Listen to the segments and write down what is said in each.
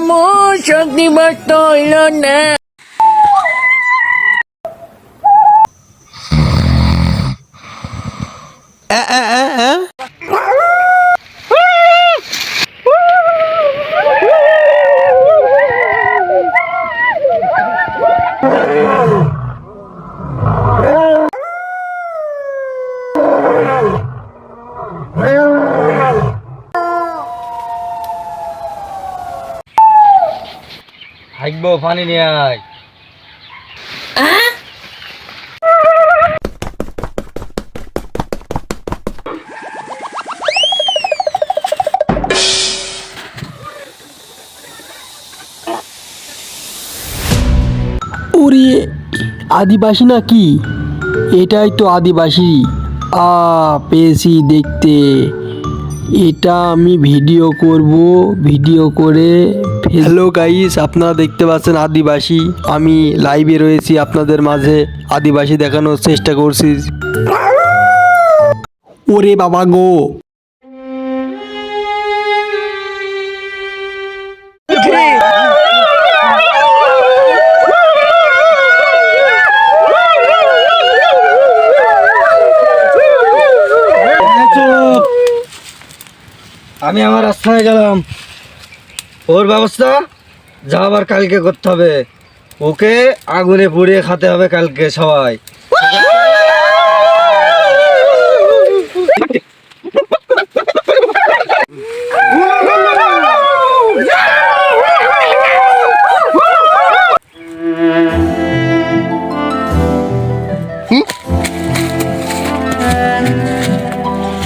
মোর শক্তি বস্ত হইল না। হাইকবো পানি নিয়ে আয়। ওরে আদিবাসী নাকি? এটাই তো আদিবাসী। পেয়েছি দেখতে। এটা আমি ভিডিও করব, ভিডিও করে। হ্যালো গাইস, আপনারা দেখতে পাচ্ছেন আদিবাসী। আমি লাইভে রয়েছি, আপনাদের মাঝে আদিবাসী দেখানোর চেষ্টা করছি। ওরে বাবা গো, আমি আমার রাস্তায় গেলাম। ওর ব্যবস্থা যা আবার কালকে করতে হবে। ওকে আগুনে পুড়িয়ে খাতে হবে কালকে সবাই।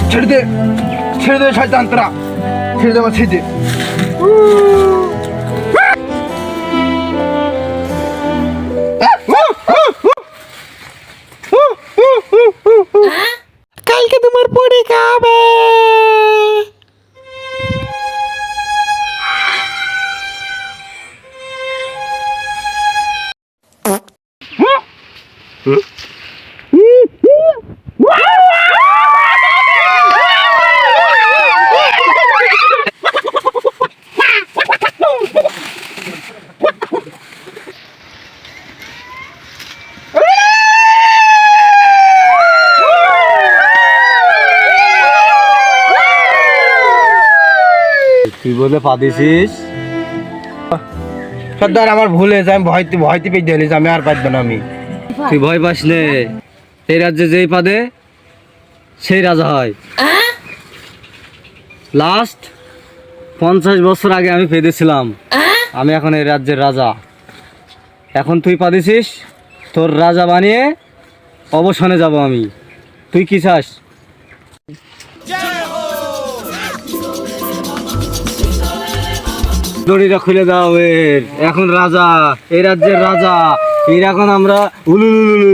ছেড়ে দে, ছেড়ে দে শয়তান তোরা, ছেড়ে দে, ছেড়ে দে। কালকে তোমার পরীক্ষা হবে। তুই বলে পা দিছিস? সর্দার আমার ভুল হয়েছে, আমি ভয়তে পেয়ে দিয়েছি, আমি আর পারবো না। আমি তুই ভয় পাস নে, এই রাজ্যে যেই পাদে সেই রাজা হয়। লাস্ট 50 বছর আগে আমি পেয়েছিলাম, আমি এখন এই রাজ্যের রাজা। এখন তুই পাদিছিস, তোর রাজা বানিয়ে অবসানে যাব আমি। তুই কি চাস? দড়িটা খুলে দাও এর, এখন রাজা, এই রাজ্যের রাজা। এর এখন আমরা উলুলুলুলু